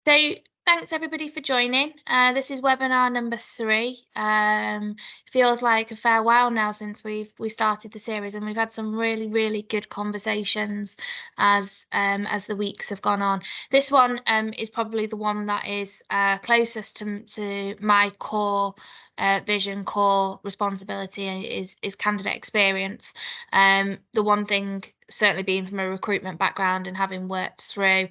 So thanks everybody for joining. This is webinar number 3. Feels like a fair while now since we started the series, and we've had some really good conversations as the weeks have gone on. This one is probably the one that is closest to my core vision, core responsibility is candidate experience. The one thing, certainly being from a recruitment background and having worked through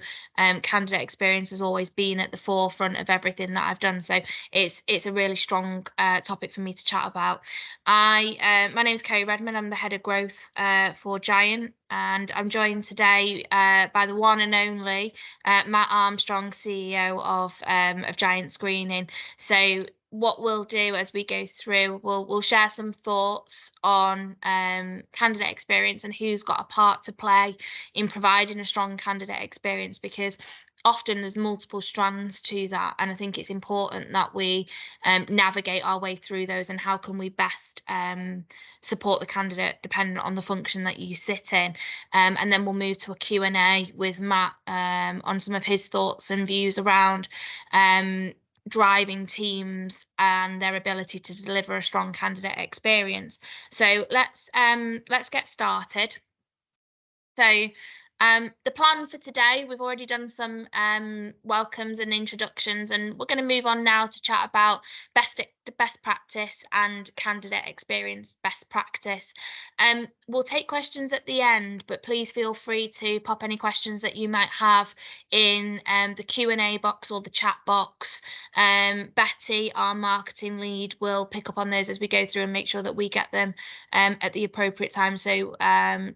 candidate experience, has always been at the forefront of everything that I've done. So it's a really strong topic for me to chat about. My name is Kerry Redman. I'm the head of growth for Giant, and I'm joined today by the one and only Matt Armstrong, CEO of Giant Screening. So what we'll do as we go through, we'll share some thoughts on candidate experience and who's got a part to play in providing a strong candidate experience, because often there's multiple strands to that, and I think it's important that we navigate our way through those, and how can we best support the candidate depending on the function that you sit in. And then we'll move to a Q&A with Matt on some of his thoughts and views around driving teams and their ability to deliver a strong candidate experience. So let's get started. So the plan for today, we've already done some welcomes and introductions, and we're going to move on now to chat about best practice and candidate experience best practice. We'll take questions at the end, but please feel free to pop any questions that you might have in the Q&A box or the chat box. Betty, our marketing lead, will pick up on those as we go through and make sure that we get them at the appropriate time. So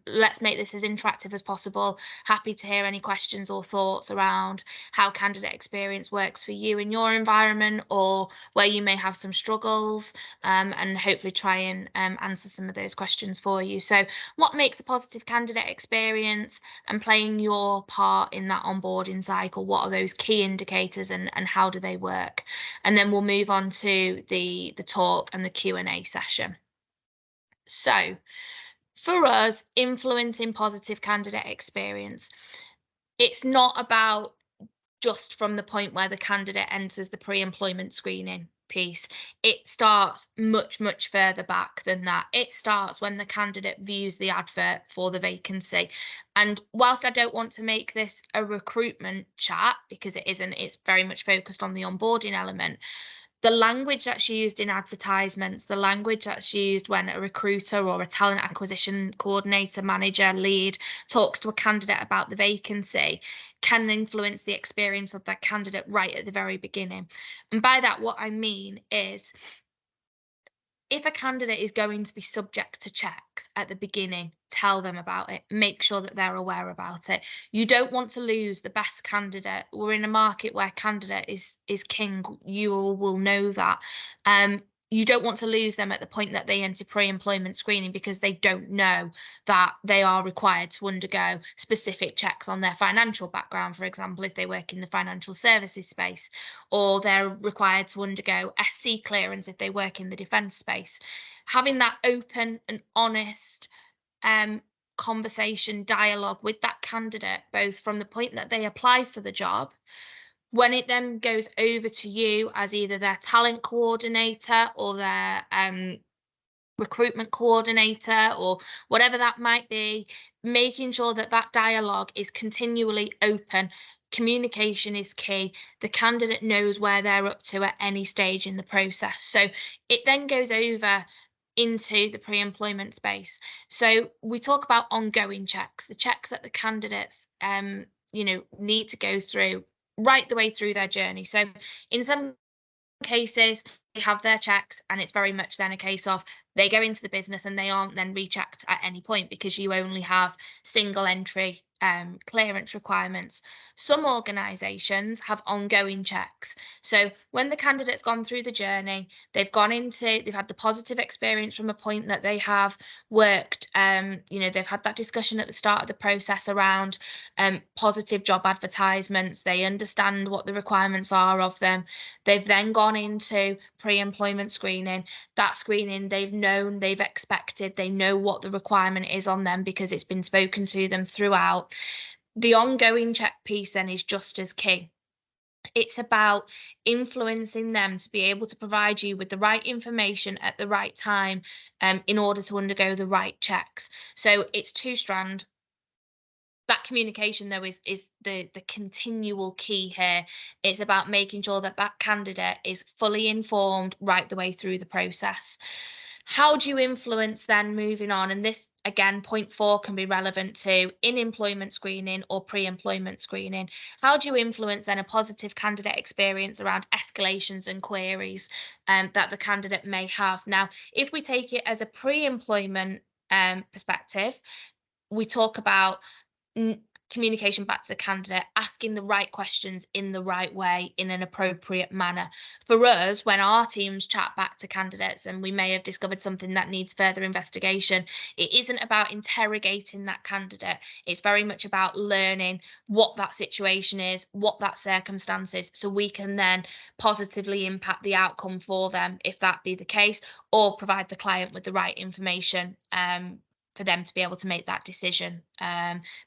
let's make this as interactive as possible. Happy to hear any questions or thoughts around how candidate experience works for you in your environment, or where you may have some struggles, and hopefully try and answer some of those questions for you. So what makes a positive candidate experience, and playing your part in that onboarding cycle? What are those key indicators, and how do they work? And then we'll move on to the talk and the Q&A session. So for us, influencing positive candidate experience, it's not about just from the point where the candidate enters the pre-employment screening piece. It starts much further back than that. It starts when the candidate views the advert for the vacancy. And whilst I don't want to make this a recruitment chat, because it isn't, it's very much focused on the onboarding element, the language that's used in advertisements, the language that's used when a recruiter or a talent acquisition coordinator, manager, lead talks to a candidate about the vacancy, can influence the experience of that candidate right at the very beginning. And by that, what I mean is, if a candidate is going to be subject to checks at the beginning, tell them about it. Make sure that they're aware about it. You don't want to lose the best candidate. We're in a market where candidate is king. You all will know that. You don't want to lose them at the point that they enter pre-employment screening, because they don't know that they are required to undergo specific checks on their financial background, for example, if they work in the financial services space, or they're required to undergo SC clearance if they work in the defence space. Having that open and honest conversation, dialogue with that candidate, both from the point that they apply for the job, when it then goes over to you as either their talent coordinator or their recruitment coordinator, or whatever that might be, making sure that that dialogue is continually open. Communication is key. The candidate knows where they're up to at any stage in the process. So it then goes over into the pre-employment space. So we talk about ongoing checks, the checks that the candidates need to go through right the way through their journey. So in some cases, they have their checks, and it's very much then a case of they go into the business and they aren't then rechecked at any point, because you only have single entry clearance requirements. Some organisations have ongoing checks. So when the candidate's gone through the journey, they've had the positive experience from a point that they have worked, they've had that discussion at the start of the process around positive job advertisements. They understand what the requirements are of them. They've then gone into pre-employment screening. That screening, they've known, they've expected, they know what the requirement is on them, because it's been spoken to them throughout. The ongoing check piece then is just as key. It's about influencing them to be able to provide you with the right information at the right time, in order to undergo the right checks. So it's two-strand. That communication, though, is the continual key here. It's about making sure that that candidate is fully informed right the way through the process. How do you influence then moving on? And this, again, point 4 can be relevant to in-employment screening or pre-employment screening. How do you influence then a positive candidate experience around escalations and queries that the candidate may have? Now, if we take it as a pre-employment perspective, we talk about communication back to the candidate, asking the right questions in the right way, in an appropriate manner. For us, when our teams chat back to candidates and we may have discovered something that needs further investigation, it isn't about interrogating that candidate. It's very much about learning what that situation is, what that circumstance is, so we can then positively impact the outcome for them, if that be the case, or provide the client with the right information for them to be able to make that decision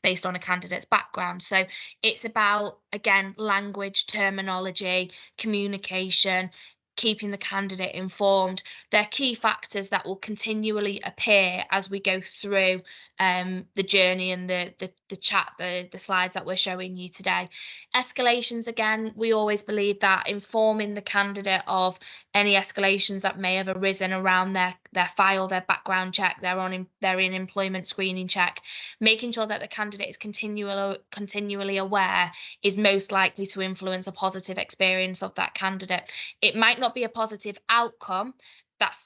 based on a candidate's background. So it's about, again, language, terminology, communication, keeping the candidate informed. They're key factors that will continually appear as we go through the journey and the chat, the slides that we're showing you today. Escalations, again, we always believe that informing the candidate of any escalations that may have arisen around their file, their background check, their in-employment screening check, making sure that the candidate is continually aware is most likely to influence a positive experience of that candidate. It might not be a positive outcome.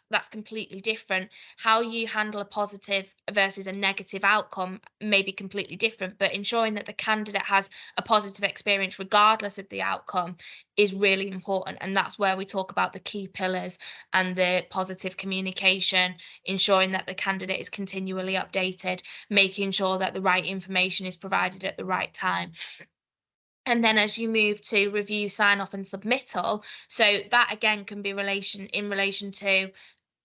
That's completely different. How you handle a positive versus a negative outcome may be completely different, but ensuring that the candidate has a positive experience regardless of the outcome is really important. And that's where we talk about the key pillars and the positive communication, ensuring that the candidate is continually updated, making sure that the right information is provided at the right time. And then as you move to review, sign off, and submittal, so that again can be in relation to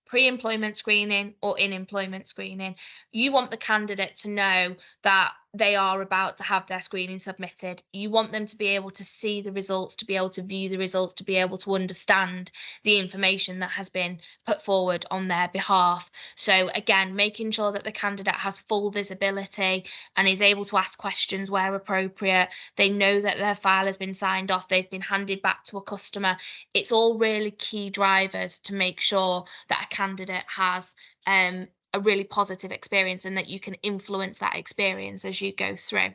pre-employment screening or in-employment screening. You want the candidate to know that they are about to have their screening submitted. You want them to be able to see the results, to be able to view the results, to be able to understand the information that has been put forward on their behalf. So again, making sure that the candidate has full visibility and is able to ask questions where appropriate. They know that their file has been signed off, they've been handed back to a customer. It's all really key drivers to make sure that a candidate has a really positive experience and that you can influence that experience as you go through.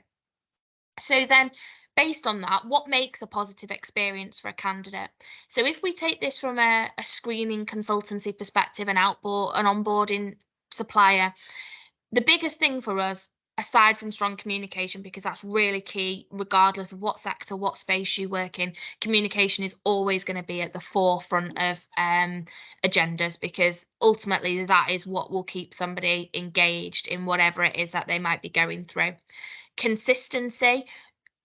So then, based on that, what makes a positive experience for a candidate? So if we take this from a screening consultancy perspective, an onboarding supplier, the biggest thing for us, aside from strong communication, because that's really key, regardless of what sector, what space you work in, communication is always going to be at the forefront of agendas, because ultimately that is what will keep somebody engaged in whatever it is that they might be going through. Consistency.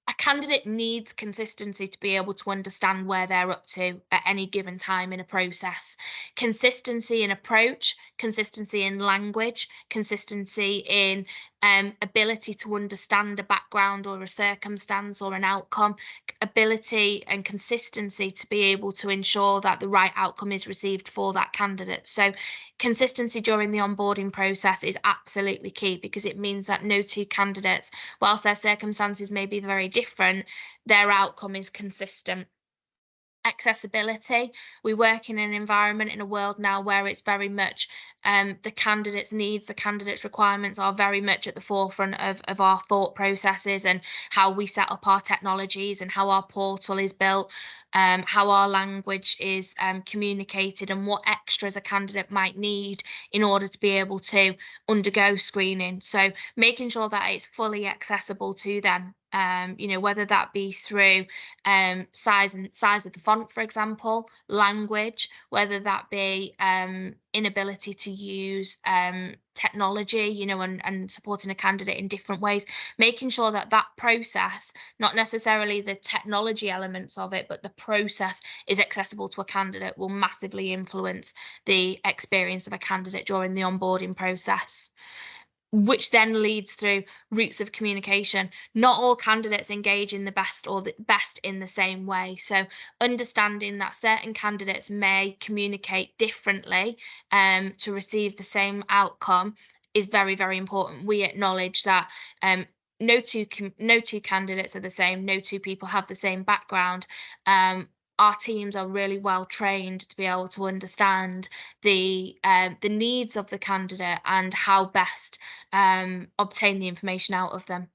A candidate needs consistency to be able to understand where they're up to at any given time in a process. Consistency in approach, consistency in language, consistency in ability to understand a background or a circumstance or an outcome, ability and consistency to be able to ensure that the right outcome is received for that candidate. So consistency during the onboarding process is absolutely key, because it means that no two candidates, whilst their circumstances may be very different, their outcome is consistent. Accessibility. We work in an environment, in a world now where it's very much the candidate's needs, the candidate's requirements are very much at the forefront of our thought processes, and how we set up our technologies and how our portal is built, how our language is communicated, and what extras a candidate might need in order to be able to undergo screening. So making sure that it's fully accessible to them. Whether that be through size of the font, for example, language, whether that be inability to use technology, and supporting a candidate in different ways, making sure that that process, not necessarily the technology elements of it, but the process is accessible to a candidate, will massively influence the experience of a candidate during the onboarding process. which then leads through routes of communication. Not all candidates engage in the best or the best in the same way. So understanding that certain candidates may communicate differently to receive the same outcome is very, very important. We acknowledge that no two candidates are the same. No two people have the same background. Our teams are really well trained to be able to understand the needs of the candidate and how best obtain the information out of them.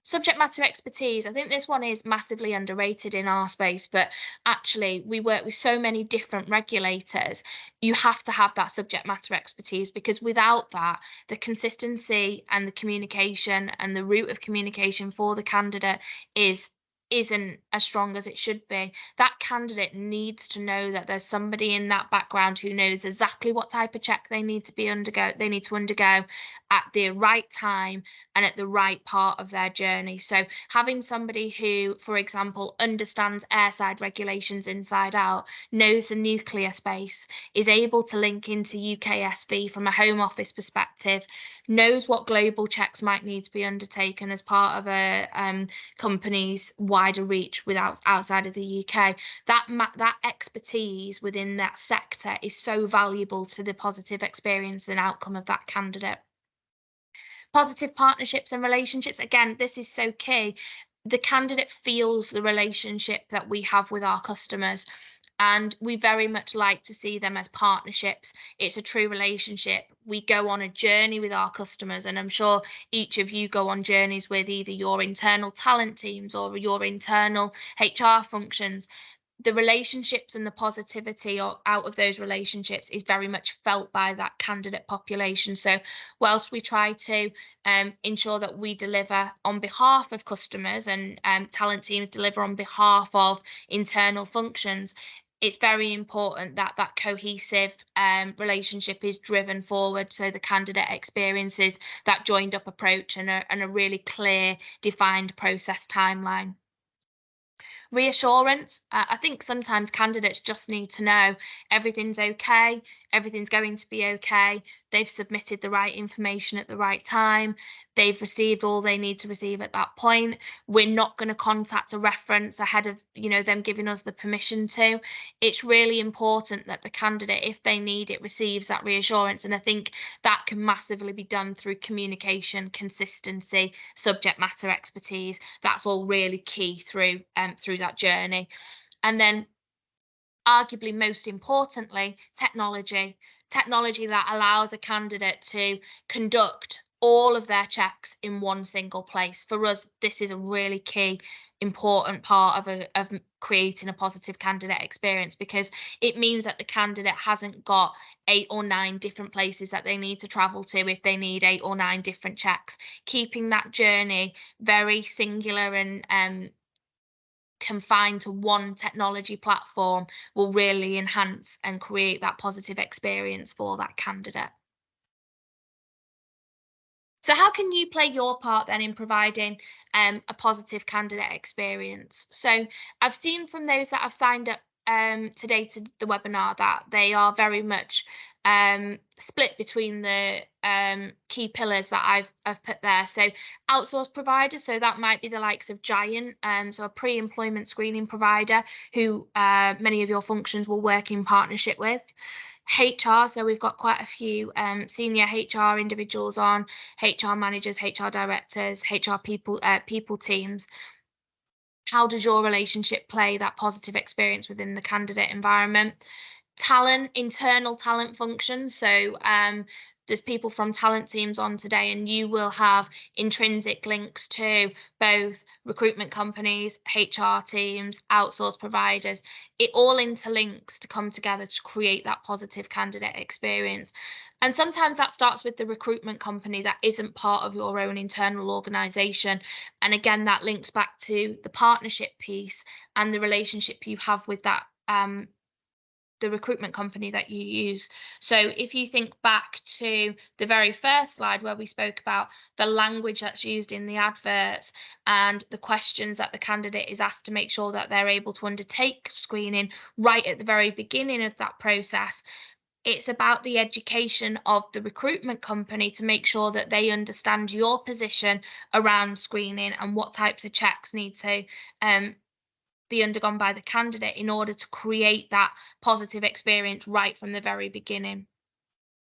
Subject matter expertise. I think this one is massively underrated in our space, but actually we work with so many different regulators. You have to have that subject matter expertise, because without that, the consistency and the communication and the route of communication for the candidate isn't as strong as it should be. That candidate needs to know that there's somebody in that background who knows exactly what type of check they need to undergo at the right time and at the right part of their journey. So having somebody who, for example, understands airside regulations inside out, knows the nuclear space, is able to link into UKSV from a Home Office perspective, knows what global checks might need to be undertaken as part of a company's wider reach outside of the UK. That expertise within that sector is so valuable to the positive experience and outcome of that candidate. Positive partnerships and relationships. Again, this is so key. The candidate feels the relationship that we have with our customers, and we very much like to see them as partnerships. It's a true relationship. We go on a journey with our customers, and I'm sure each of you go on journeys with either your internal talent teams or your internal HR functions. The relationships and the positivity out of those relationships is very much felt by that candidate population. So whilst we try to ensure that we deliver on behalf of customers and talent teams deliver on behalf of internal functions, it's very important that that cohesive relationship is driven forward, so the candidate experiences that joined up approach and a really clear, defined process timeline. Reassurance. I think sometimes candidates just need to know everything's okay, everything's going to be okay, they've submitted the right information at the right time, they've received all they need to receive at that point. We're not going to contact a reference ahead of them giving us the permission to. It's really important that the candidate, if they need it, receives that reassurance, and I think that can massively be done through communication, consistency, subject matter expertise. That's all really key through that journey. And then arguably most importantly, technology that allows a candidate to conduct all of their checks in one single place. For us, this is a really key, important part of creating a positive candidate experience, because it means that the candidate hasn't got 8 or 9 different places that they need to travel to if they need 8 or 9 different checks. Keeping that journey very singular and confined to one technology platform will really enhance and create that positive experience for that candidate. So how can you play your part then in providing a positive candidate experience? So I've seen from those that have signed up today to the webinar that they are very much split between the key pillars that I've put there. So outsourced providers, so that might be the likes of Giant, so a pre-employment screening provider who many of your functions will work in partnership with. HR, so we've got quite a few senior HR individuals on, HR managers, HR directors, HR people teams. How does your relationship play that positive experience within the candidate environment? Talent, internal talent functions. So there's people from talent teams on today, and you will have intrinsic links to both recruitment companies, HR teams, outsourced providers. It all interlinks to come together to create that positive candidate experience. And sometimes that starts with the recruitment company that isn't part of your own internal organisation. And again, that links back to the partnership piece and the relationship you have with that the recruitment company that you use. So if you think back to the very first slide where we spoke about the language that's used in the adverts and the questions that the candidate is asked to make sure that they're able to undertake screening right at the very beginning of that process, It's about the education of the recruitment company to make sure that they understand your position around screening and what types of checks need to be undergone by the candidate in order to create that positive experience right from the very beginning.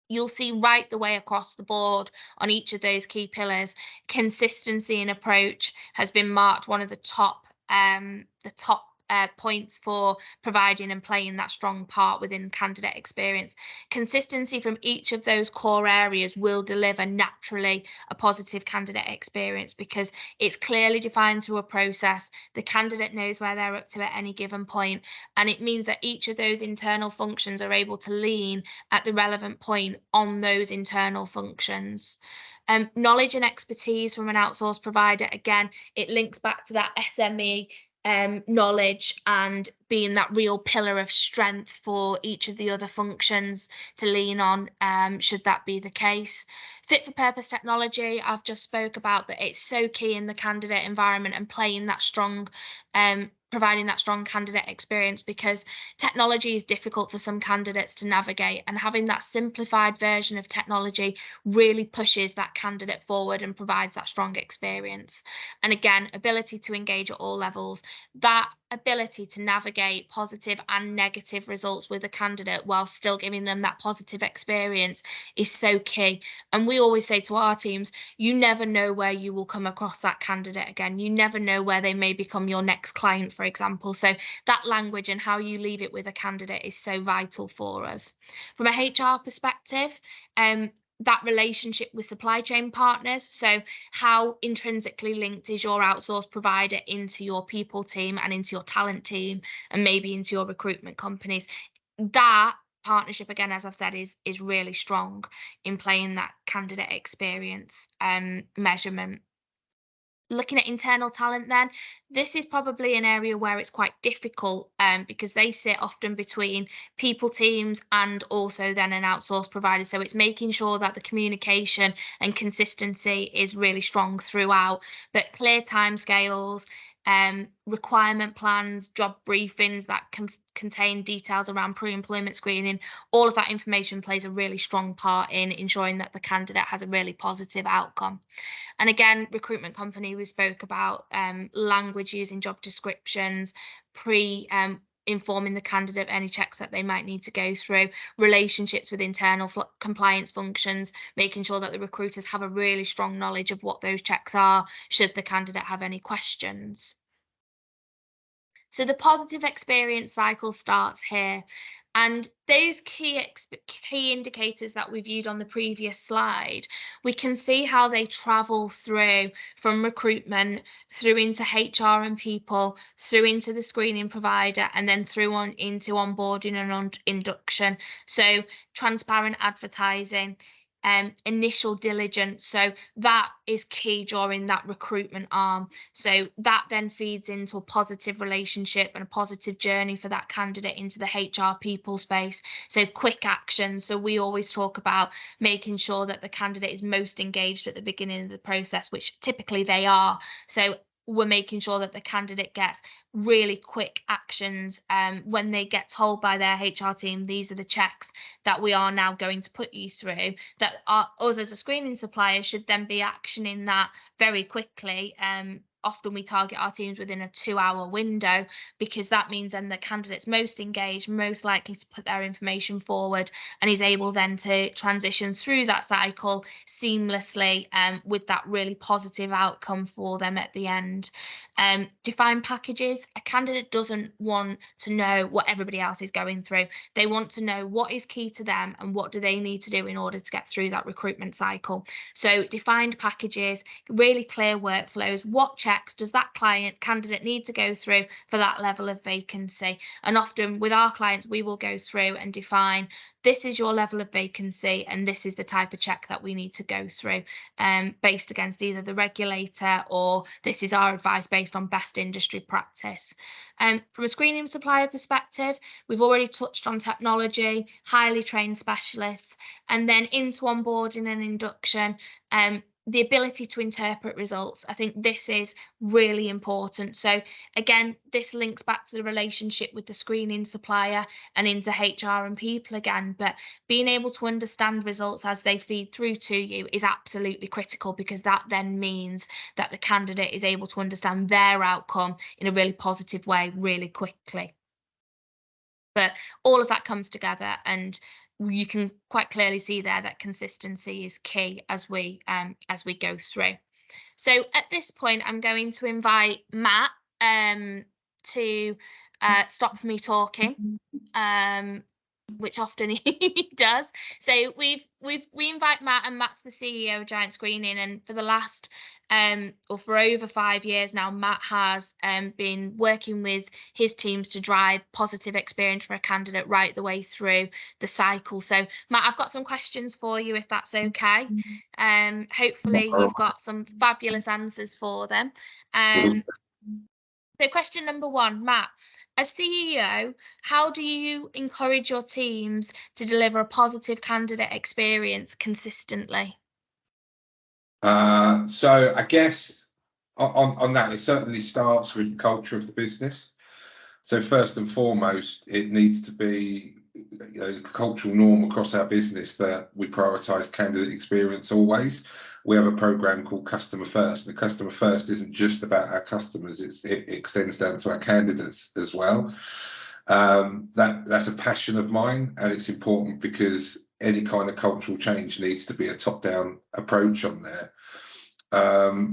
You'll see right the way across the board on each of those key pillars, consistency in approach has been marked one of the top points for providing and playing that strong part within candidate experience. Consistency from each of those core areas will deliver naturally a positive candidate experience because it's clearly defined through a process. The candidate knows where they're up to at any given point, and it means that each of those internal functions are able to lean at the relevant point on those internal functions. Knowledge and expertise from an outsourced provider, again, it links back to that SME knowledge and being that real pillar of strength for each of the other functions to lean on, should that be the case. Fit for purpose technology, I've just spoke about, but it's so key in the candidate environment and playing that strong, providing that strong candidate experience, because technology is difficult for some candidates to navigate, and having that simplified version of technology really pushes that candidate forward and provides that strong experience. And again, ability to engage at all levels, that ability to navigate positive and negative results with a candidate while still giving them that positive experience is so key. And we always say to our teams, you never know where you will come across that candidate again. You never know where they may become your next client, for example. So that language and how you leave it with a candidate is so vital for us. From a HR perspective, that relationship with supply chain partners. So how intrinsically linked is your outsourced provider into your people team and into your talent team and maybe into your recruitment companies? That partnership, again, as I've said, is really strong in playing that candidate experience measurement. Looking at internal talent, then, this is probably an area where it's quite difficult because they sit often between people teams and also then an outsourced provider. So it's making sure that the communication and consistency is really strong throughout, but clear timescales, requirement plans, job briefings that can contain details around pre-employment screening, all of that information plays a really strong part in ensuring that the candidate has a really positive outcome. And again, recruitment company, we spoke about language using job descriptions, informing the candidate of any checks that they might need to go through, relationships with internal compliance functions, making sure that the recruiters have a really strong knowledge of what those checks are, should the candidate have any questions. So the positive experience cycle starts here. And those key indicators that we viewed on the previous slide, we can see how they travel through from recruitment, through into HR and people, through into the screening provider, and then through on into onboarding and induction. So transparent advertising, initial diligence, so that is key during that recruitment arm. So that then feeds into a positive relationship and a positive journey for that candidate into the HR people space. So quick action, so we always talk about making sure that the candidate is most engaged at the beginning of the process, which typically they are. So we're making sure that the candidate gets really quick actions when they get told by their HR team, these are the checks that we are now going to put you through, that us as a screening supplier should then be actioning that very quickly. Often we target our teams within a 2-hour window, because that means then the candidate's most engaged, most likely to put their information forward, and is able then to transition through that cycle seamlessly with that really positive outcome for them at the end. Define packages. A candidate doesn't want to know what everybody else is going through. They want to know what is key to them and what do they need to do in order to get through that recruitment cycle. So defined packages, really clear workflows. What checks does that candidate need to go through for that level of vacancy? And often with our clients, we will go through and define, this is your level of vacancy and this is the type of check that we need to go through, based against either the regulator or this is our advice based on best industry practice. From a screening supplier perspective, we've already touched on technology, highly trained specialists, and then into onboarding and induction. the ability to interpret results. I think this is really important. So again, this links back to the relationship with the screening supplier and into HR and people again, but being able to understand results as they feed through to you is absolutely critical, because that then means that the candidate is able to understand their outcome in a really positive way really quickly. But all of that comes together, and you can quite clearly see there that consistency is key as we go through. So at this point, I'm going to invite Matt to stop me talking, which often he does. So we invite Matt, and Matt's the CEO of Giant Screening, and for the last or for over 5 years now, Matt has been working with his teams to drive positive experience for a candidate right the way through the cycle. So Matt, I've got some questions for you, if that's okay. Hopefully you've got some fabulous answers for them. So question number 1, Matt, as CEO, how do you encourage your teams to deliver a positive candidate experience consistently? So I guess on that, it certainly starts with the culture of the business. So first and foremost, it needs to be, you know, the cultural norm across our business that we prioritise candidate experience always. We have a program called Customer First. The Customer First isn't just about our customers; it extends down to our candidates as well. That's a passion of mine, and it's important because any kind of cultural change needs to be a top-down approach on there.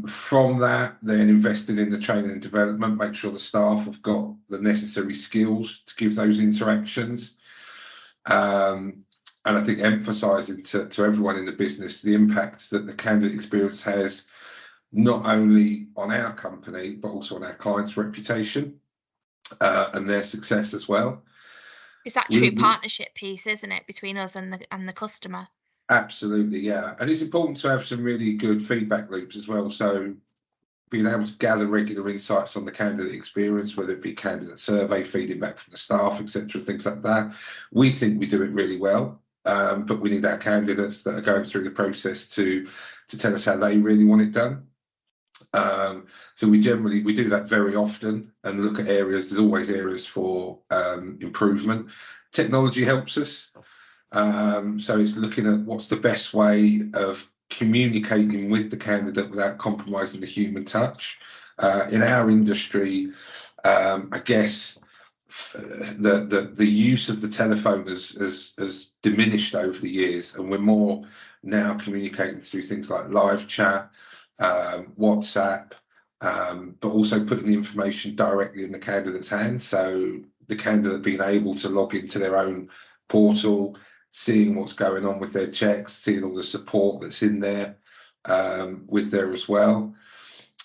From that, then investing in the training and development, make sure the staff have got the necessary skills to give those interactions. And I think emphasising to everyone in the business the impact that the candidate experience has, not only on our company, but also on our clients' reputation and their success as well. It's that true partnership piece, isn't it, between us and the customer? Absolutely, yeah. And it's important to have some really good feedback loops as well. So being able to gather regular insights on the candidate experience, whether it be candidate survey, feeding back from the staff, etc., things like that. We think we do it really well, but we need our candidates that are going through the process to tell us how they really want it done. So we do that very often and look at areas. There's always areas for improvement. Technology helps us. So it's looking at what's the best way of communicating with the candidate without compromising the human touch. In our industry, I guess the use of the telephone has diminished over the years, and we're more now communicating through things like live chat, WhatsApp, but also putting the information directly in the candidate's hands. So the candidate being able to log into their own portal, seeing what's going on with their checks, seeing all the support that's in there with there as well.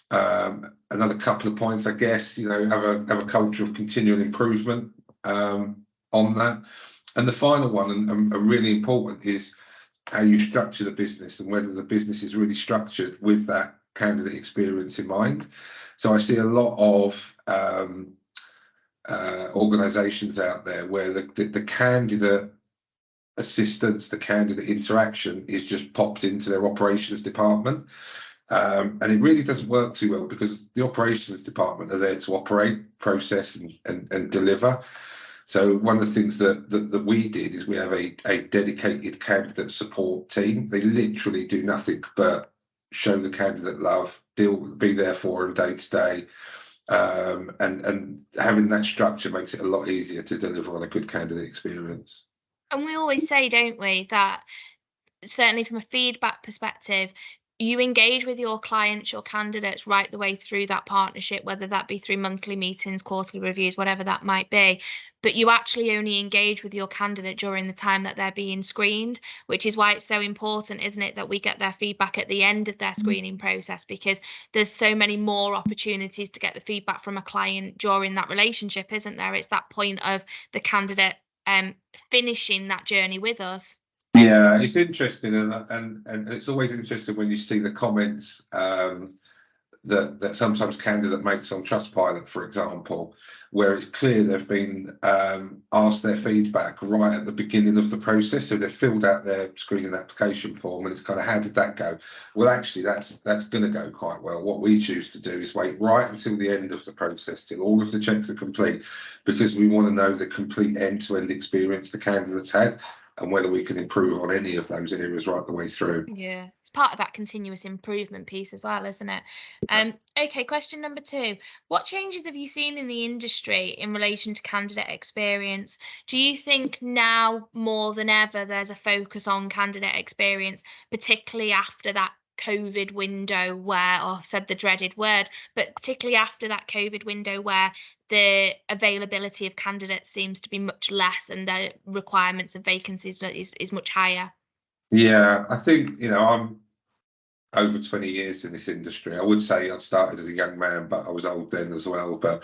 Another couple of points, I guess, you know, have a culture of continual improvement on that. And the final one, and really important, is how you structure the business and whether the business is really structured with that candidate experience in mind. So I see a lot of organisations out there where the candidate assistance, the candidate interaction is just popped into their operations department. And it really doesn't work too well, because the operations department are there to operate, process and deliver. So one of the things that we did is we have a dedicated candidate support team. They literally do nothing but show the candidate love, be there for them day to day. And having that structure makes it a lot easier to deliver on a good candidate experience. And we always say, don't we, that certainly from a feedback perspective, you engage with your clients, your candidates, right the way through that partnership, whether that be through monthly meetings, quarterly reviews, whatever that might be. But you actually only engage with your candidate during the time that they're being screened, which is why it's so important, isn't it, that we get their feedback at the end of their screening process, because there's so many more opportunities to get the feedback from a client during that relationship, isn't there? It's that point of the candidate finishing that journey with us. Yeah, it's interesting, and it's always interesting when you see the comments that sometimes candidate makes on Trustpilot, for example, where it's clear they've been asked their feedback right at the beginning of the process. So they've filled out their screening application form, and it's kind of, how did that go? Well, actually, that's going to go quite well. What we choose to do is wait right until the end of the process, till all of the checks are complete, because we want to know the complete end-to-end experience the candidate's had, and whether we can improve on any of those areas right the way through. Yeah, it's part of that continuous improvement piece as well, isn't it? Okay, question number 2. What changes have you seen in the industry in relation to candidate experience? Do you think now more than ever there's a focus on candidate experience, particularly after that COVID window where, oh, I've said the dreaded word, but particularly after that COVID window where the availability of candidates seems to be much less and the requirements of vacancies is much higher? Yeah, I think, I'm over 20 years in this industry. I would say I started as a young man, but I was old then as well. But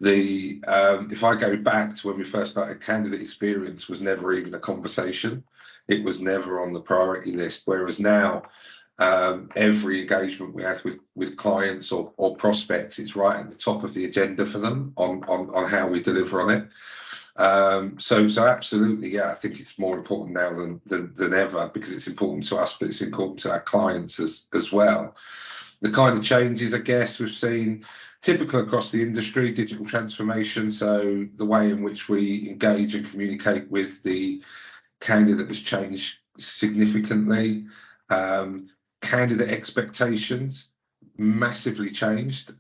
if I go back to when we first started, candidate experience was never even a conversation. It was never on the priority list. Whereas now, every engagement we have with clients or prospects, it's right at the top of the agenda for them on how we deliver on it. So absolutely, yeah, I think it's more important now than ever, because it's important to us, but it's important to our clients as well. The kind of changes, I guess, we've seen typical across the industry: digital transformation. So the way in which we engage and communicate with the candidate has changed significantly. Candidate expectations massively changed.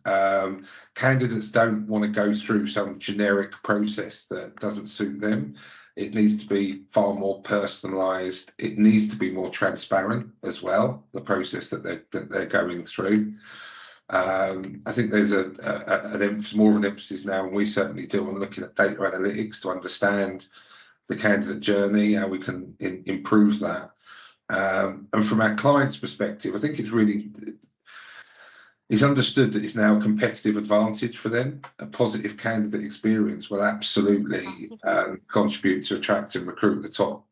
Candidates don't want to go through some generic process that doesn't suit them. It needs to be far more personalised. It needs to be more transparent as well, the process that they're going through. I think there's more of an emphasis now, and we certainly do, on looking at data analytics to understand the candidate journey, how we can improve that. And from our clients' perspective, I think it's understood that it's now a competitive advantage for them. A positive candidate experience will absolutely contribute to attract and recruit the top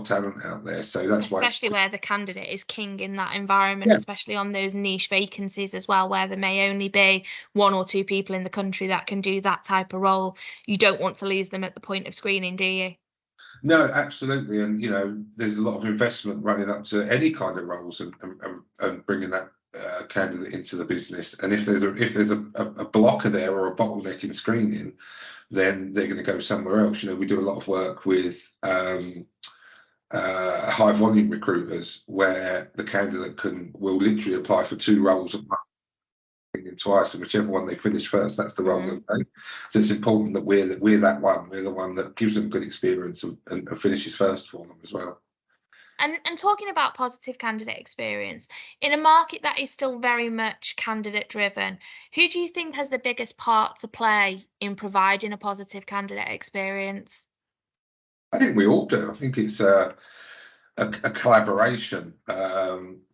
talent out there. So that's especially where the candidate is king in that environment, especially on those niche vacancies as well, where there may only be 1 or 2 people in the country that can do that type of role. You don't want to lose them at the point of screening, do you? No, absolutely. And there's a lot of investment running up to any kind of roles and bringing that candidate into the business. And if there's a blocker there or a bottleneck in screening, then they're going to go somewhere else. We do a lot of work with high volume recruiters, where the candidate will literally apply for 2 roles at once, twice, and whichever one they finish first, that's the role they'll take. So it's important that we're the one that gives them good experience and finishes first for them as well. And talking about positive candidate experience, in a market that is still very much candidate driven, who do you think has the biggest part to play in providing a positive candidate experience? I think we all do. I think it's a collaboration,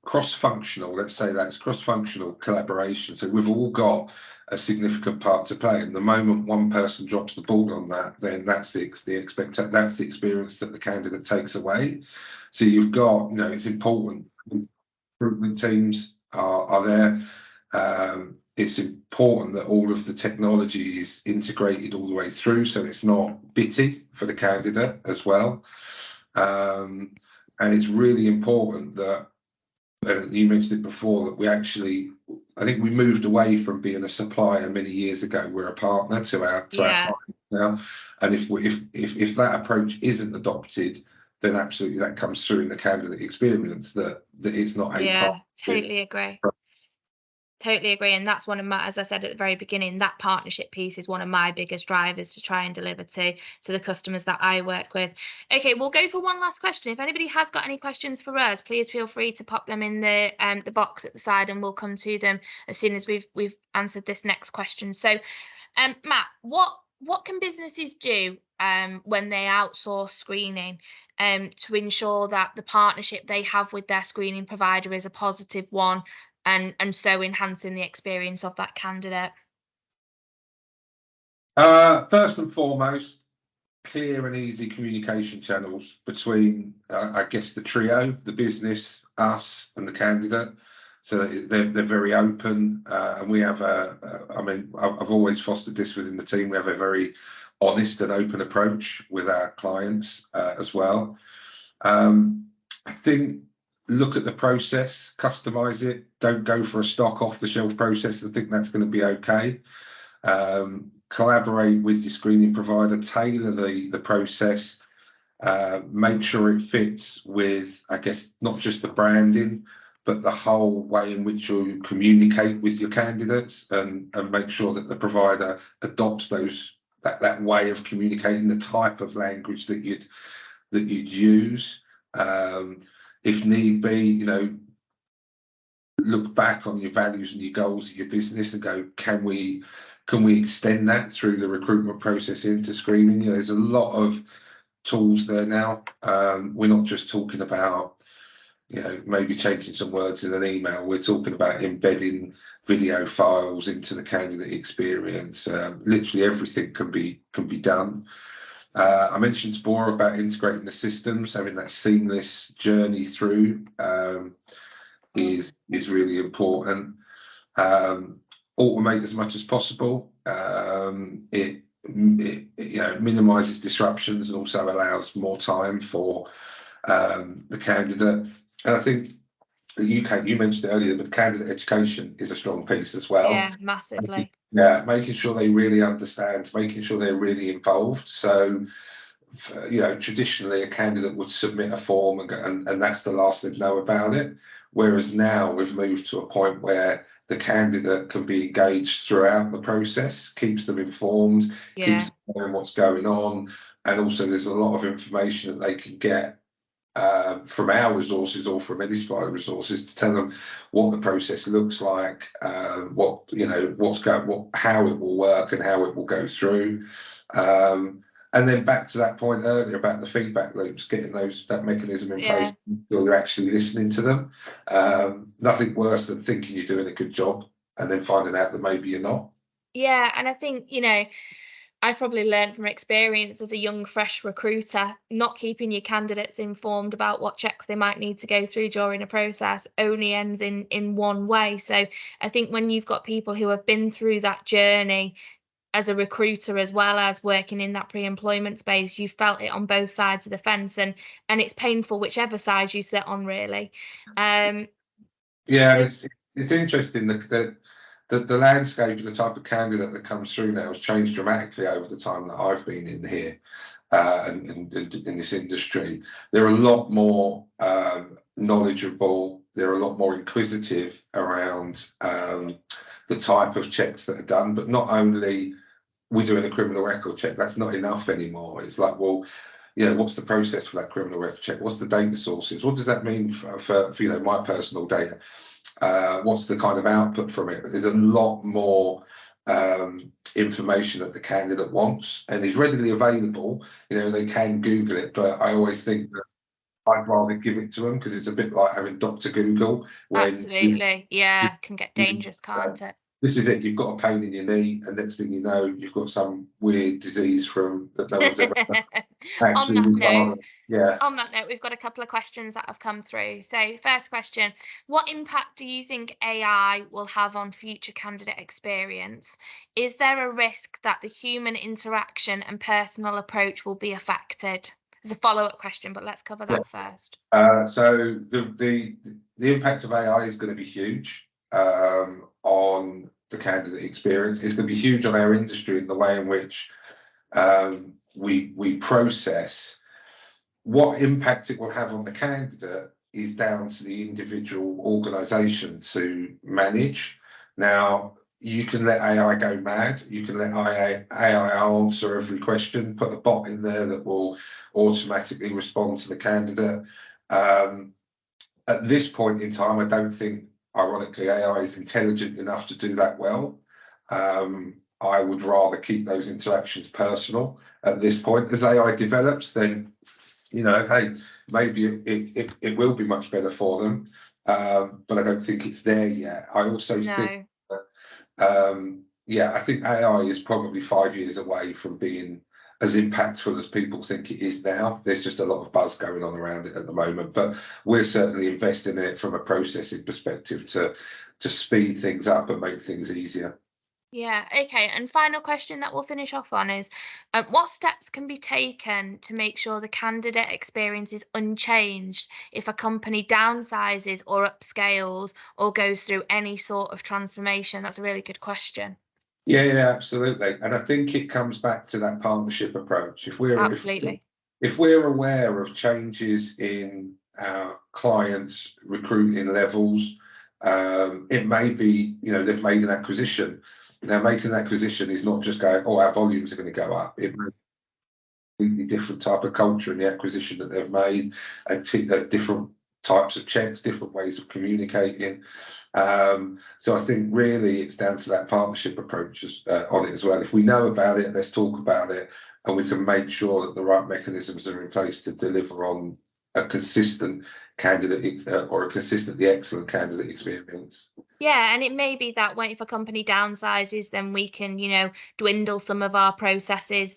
cross-functional, let's say that's cross-functional collaboration. So we've all got a significant part to play. And the moment one person drops the ball on that, then that's the experience that the candidate takes away. So you've got, it's important. Recruitment teams are there. It's important that all of the technology is integrated all the way through, so it's not bitty for the candidate as well. And it's really important that, you mentioned it before, that I think we moved away from being a supplier many years ago. We're a partner to our clients now. And if that approach isn't adopted, then absolutely that comes through in the candidate experience, that it's not a partner. Totally agree. Totally agree. And that's one of my, as I said at the very beginning, that partnership piece is one of my biggest drivers to try and deliver to the customers that I work with. Okay, we'll go for one last question. If anybody has got any questions for us, please feel free to pop them in the box at the side, and we'll come to them as soon as we've answered this next question. So, Matt, what can businesses do when they outsource screening to ensure that the partnership they have with their screening provider is a positive one, and so enhancing the experience of that candidate? First and foremost, clear and easy communication channels between, I guess, the trio, the business, us, and the candidate. So they're very open, and we have I've always fostered this within the team. We have a very honest and open approach with our clients as well. I think look at the process, customize it. Don't go for a stock off-the-shelf process. I think that's going to be okay. Collaborate with your screening provider, tailor the process, make sure it fits with, I guess, not just the branding, but the whole way in which you communicate with your candidates, and make sure that the provider adopts that way of communicating, the type of language that you'd use. If need be, look back on your values and your goals of your business and go, can we extend that through the recruitment process into screening? There's a lot of tools there now. We're not just talking about maybe changing some words in an email. We're talking about embedding video files into the candidate experience. Literally everything can be done. I mentioned before about integrating the systems, having that seamless journey through is really important. Automate as much as possible. It minimises disruptions and also allows more time for the candidate. And I think the UK, you mentioned it earlier, but candidate education is a strong piece as well. Yeah, massively. Yeah, making sure they really understand, making sure they're really involved. So, traditionally a candidate would submit a form and that's the last they'd know about it. Whereas now we've moved to a point where the candidate can be engaged throughout the process, keeps them informed, keeps them knowing what's going on. And also there's a lot of information that they can get from our resources or from any supplier resources to tell them what the process looks like, how it will work and how it will go through. And then back to that point earlier about the feedback loops, getting that mechanism in place until you're actually listening to them. Nothing worse than thinking you're doing a good job and then finding out that maybe you're not. Yeah, and I think, I've probably learned from experience as a young, fresh recruiter, not keeping your candidates informed about what checks they might need to go through during a process only ends in one way. So I think when you've got people who have been through that journey as a recruiter as well as working in that pre-employment space, you felt it on both sides of the fence, and it's painful whichever side you sit on, really. It's interesting that the landscape of the type of candidate that comes through now has changed dramatically over the time that I've been in here and in this industry. They're a lot more knowledgeable. They're a lot more inquisitive around the type of checks that are done. But not only we're doing a criminal record check, that's not enough anymore. It's like, well, what's the process for that criminal record check? What's the data sources? What does that mean for my personal data? What's the kind of output from it? There's a lot more information that the candidate wants and is readily available. They can Google it, but I always think that I'd rather give it to them because it's a bit like having Dr. Google. Absolutely, can get dangerous, can't it? This is it. You've got a pain in your knee, and next thing you know, you've got some weird disease that no one's ever actually. On that note, we've got a couple of questions that have come through. So, first question: what impact do you think AI will have on future candidate experience? Is there a risk that the human interaction and personal approach will be affected? There's a follow-up question, but let's cover that first. So the impact of AI is going to be huge on the candidate experience. It's going to be huge on our industry in the way in which we process. What impact it will have on the candidate is down to the individual organisation to manage. Now, you can let AI go mad. You can let AI answer every question, put a bot in there that will automatically respond to the candidate. At this point in time, I don't think, ironically, AI is intelligent enough to do that well. I would rather keep those interactions personal at this point. As AI develops, then, hey, maybe it will be much better for them. But I don't think it's there yet. I also think that, I think AI is probably 5 years away from being as impactful as people think it is now. There's just a lot of buzz going on around it at the moment, but we're certainly investing in it from a processing perspective to speed things up and make things easier. Yeah, okay. And final question that we'll finish off on is what steps can be taken to make sure the candidate experience is unchanged if a company downsizes or upscales or goes through any sort of transformation? That's a really good question. Yeah, absolutely. And I think it comes back to that partnership approach. Absolutely. If we're aware of changes in our clients' recruiting levels, it may be, they've made an acquisition. Now, making an acquisition is not just going, oh, our volumes are going to go up. It may be a completely different type of culture in the acquisition that they've made, and different types of checks, different ways of communicating. So I think really it's down to that partnership approach on it as well. If we know about it, let's talk about it, and we can make sure that the right mechanisms are in place to deliver on a consistent candidate or a consistently excellent candidate experience. Yeah, and it may be that when if a company downsizes, then we can, dwindle some of our processes.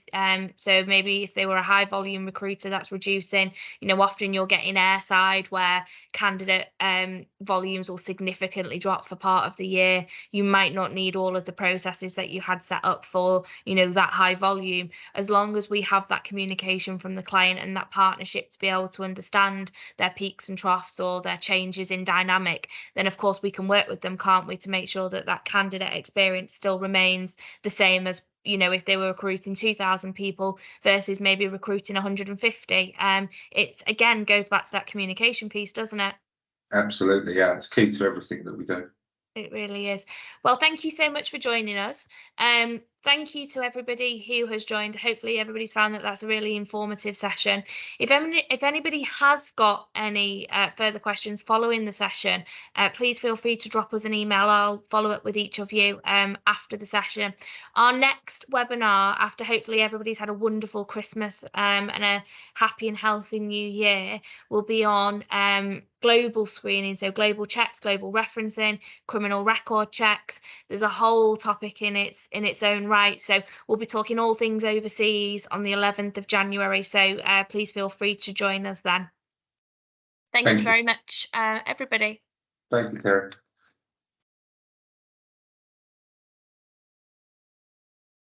So maybe if they were a high volume recruiter, that's reducing. Often you're getting airside where candidate volumes will significantly drop for part of the year. You might not need all of the processes that you had set up for, that high volume. As long as we have that communication from the client and that partnership to be able to understand their peaks and troughs or their changes in dynamic, then of course we can work with them, can't we, to make sure that that candidate experience still remains the same as if they were recruiting 2,000 people versus maybe recruiting 150. It's again goes back to that communication piece, doesn't it? Absolutely, yeah, it's key to everything that we do. It really is. Well, thank you so much for joining us. Thank you to everybody who has joined. Hopefully everybody's found that that's a really informative session. If anybody has got any further questions following the session, please feel free to drop us an email. I'll follow up with each of you after the session. Our next webinar, after hopefully everybody's had a wonderful Christmas and a happy and healthy new year, will be on global screening, so global checks, global referencing, criminal record checks. There's a whole topic in its own right. So we'll be talking all things overseas on the 11th of January. So please feel free to join us then. Thank you very much, everybody. Thank you, Karen.